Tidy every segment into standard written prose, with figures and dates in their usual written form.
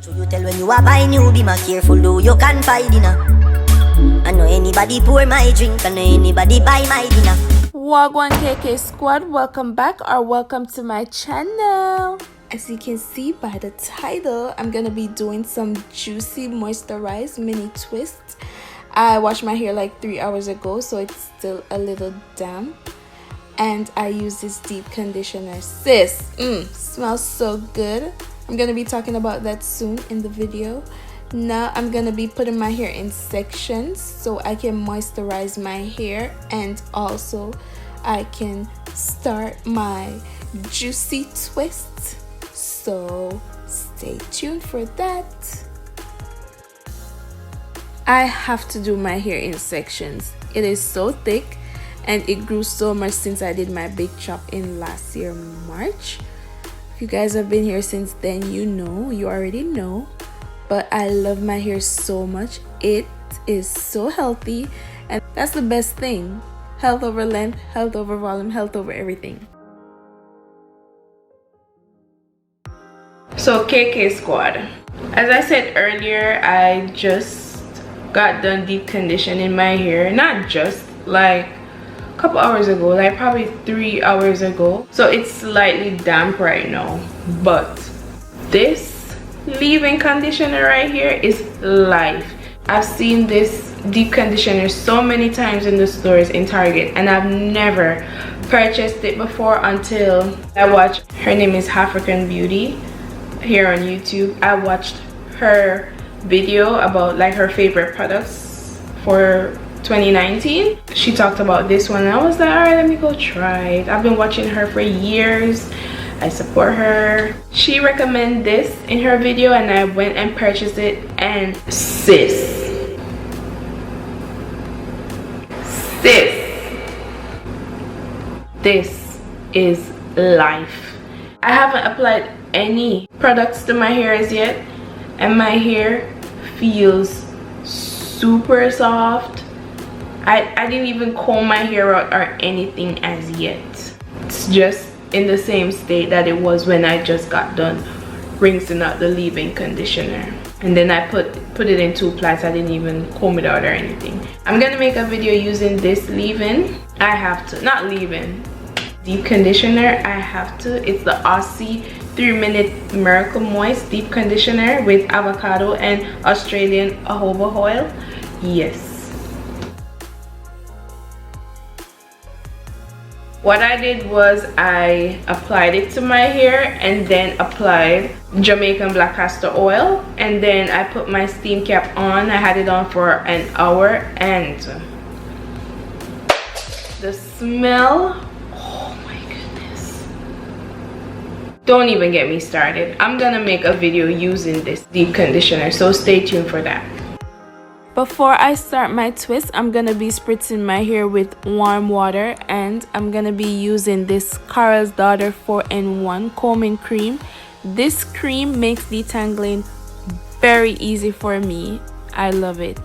So you tell when you are buy new, be more careful though you can find dinner. I know anybody pour my drink, I know anybody buy my dinner. Wagwan KK squad, welcome back or welcome to my channel. As you can see by the title, I'm gonna be doing some juicy moisturized mini twists. I washed my hair like 3 hours ago, so it's still a little damp. And I use this deep conditioner. Sis, smells so good. I'm gonna be talking about that soon in the video. Now I'm gonna be putting my hair in sections so I can moisturize my hair, and also I can start my juicy twist. So stay tuned for that. I have to do my hair in sections. It is so thick and it grew so much since I did my big chop in last year March. If you guys have been here since then, you already know. But I love my hair so much. It is so healthy, and that's the best thing. Health over length, health over volume, health over everything. So KK squad, as I said earlier, I just got done deep conditioning my hair. Not just, like a couple hours ago, like probably 3 hours ago. So it's slightly damp right now, but this leave-in conditioner right here is life. I've seen this deep conditioner so many times in the stores in Target, and I've never purchased it before until I watched, her name is African Beauty here on YouTube. I watched her video about like her favorite products for 2019. She talked about this one and I was like, all right, let me go try it. I've been watching her for years. I support her. She recommended this in her video and I went and purchased it, and sis, this is life. I haven't applied any products to my hair as yet, and my hair feels super soft. I didn't even comb my hair out or anything as yet. It's just in the same state that it was when I just got done rinsing out the leave-in conditioner, and then I put it in 2 plaits. I didn't even comb it out or anything. I'm gonna make a video using this leave-in. I have to, not leave-in, deep conditioner. I have to. It's the Aussie 3-minute Miracle Moist deep conditioner with avocado and Australian jojoba oil. Yes. What I did was I applied it to my hair and then applied Jamaican black castor oil, and then I put my steam cap on. I had it on for an hour, and the smell, oh my goodness, don't even get me started. I'm gonna make a video using this deep conditioner, so stay tuned for that. Before I start my twist, I'm gonna be spritzing my hair with warm water, and I'm gonna be using this Carl's Daughter 4-in-1 combing cream. This cream makes detangling very easy for me. I love it.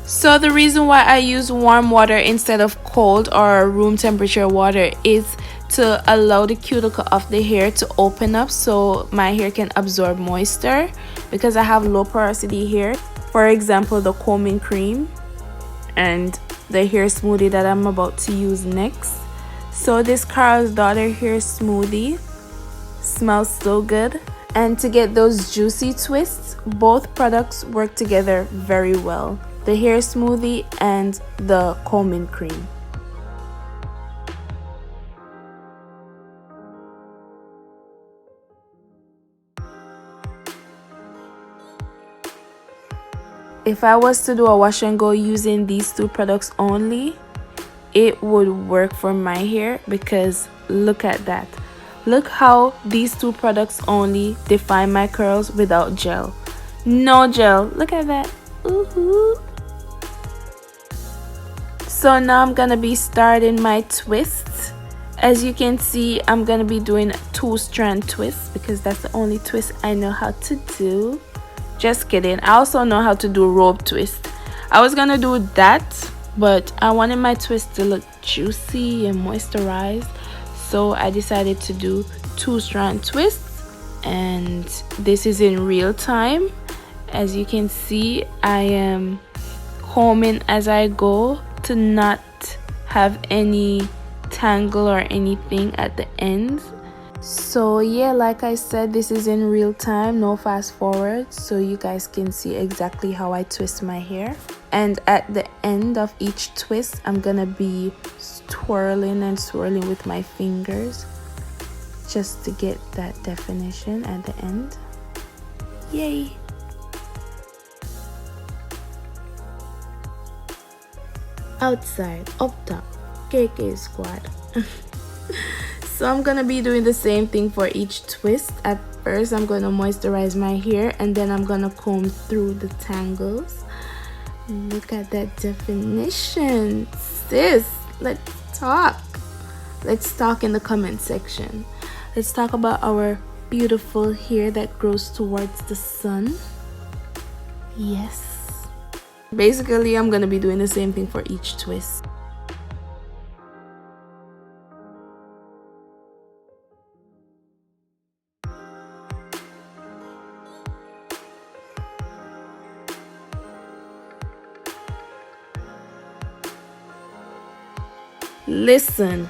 So the reason why I use warm water instead of cold or room temperature water is to allow the cuticle of the hair to open up so my hair can absorb moisture, because I have low porosity hair. For example, the combing cream and the hair smoothie that I'm about to use next. So this Carl's Daughter hair smoothie smells so good, and to get those juicy twists, both products work together very well, the hair smoothie and the combing cream. If I was to do a wash and go using these 2 products only, it would work for my hair, because look at that. Look how these 2 products only define my curls without gel. No gel. Look at that. Ooh. So now I'm gonna be starting my twists. As you can see, I'm gonna be doing 2-strand twists because that's the only twist I know how to do. Just kidding. I also know how to do rope twist. I was gonna do that, but I wanted my twist to look juicy and moisturized, so I decided to do 2-strand twists, and this is in real time. As you can see, I am combing as I go to not have any tangle or anything at the ends. So yeah, like I said, this is in real time, no fast forward, so you guys can see exactly how I twist my hair. And at the end of each twist, I'm gonna be twirling and swirling with my fingers just to get that definition at the end. Yay! Outside, up top, KK squad. So I'm gonna be doing the same thing for each twist. At first, I'm gonna moisturize my hair, and then I'm gonna comb through the tangles. Look at that definition, sis. Let's talk. Let's talk in the comment section. Let's talk about our beautiful hair that grows towards the sun. Yes. Basically, I'm gonna be doing the same thing for each twist. Listen,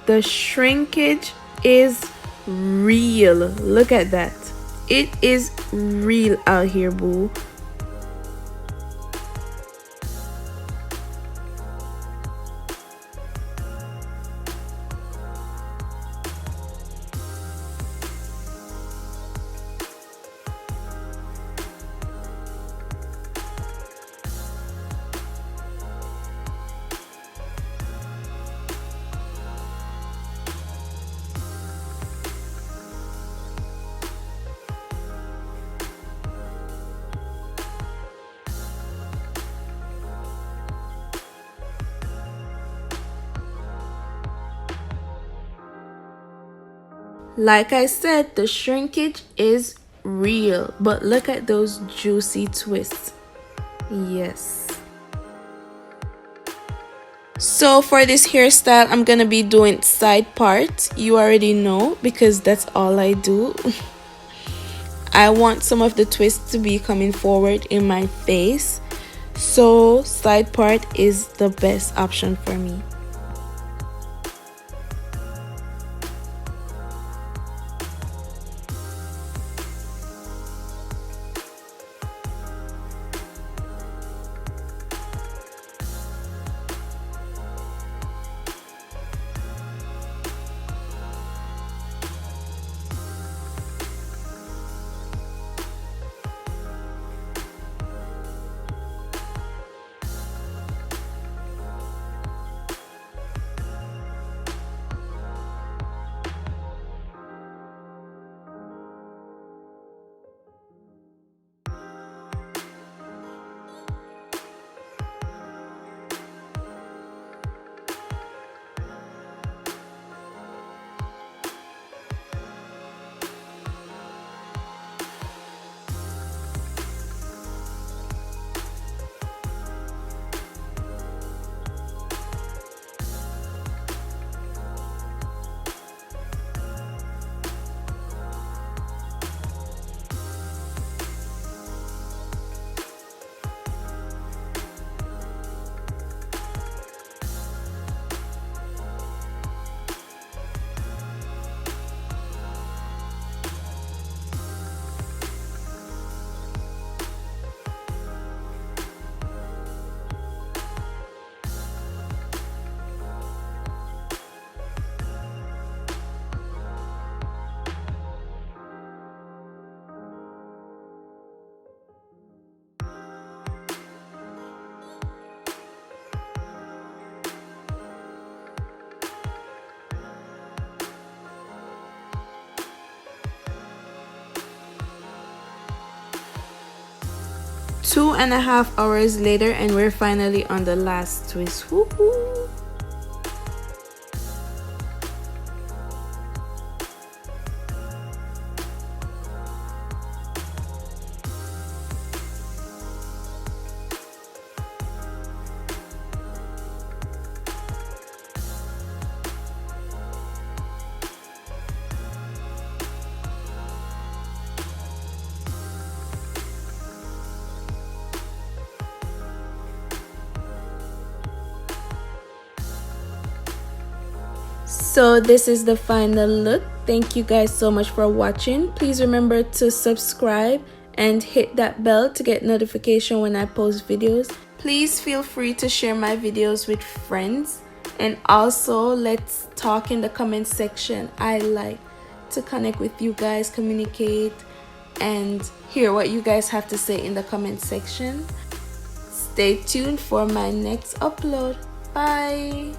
the shrinkage is real. Look at that. It is real out here, boo. Like I said, the shrinkage is real, but look at those juicy twists. Yes. So for this hairstyle, I'm gonna be doing side part. You already know, because that's all I do. I want some of the twists to be coming forward in my face, so side part is the best option for me. Two and a half hours later, and we're finally on the last twist. Woohoo! So this is the final look. Thank you guys so much for watching. Please remember to subscribe and hit that bell to get notification when I post videos. Please feel free to share my videos with friends, and also let's talk in the comment section. I like to connect with you guys, communicate, and hear what you guys have to say in the comment section. Stay tuned for my next upload. Bye.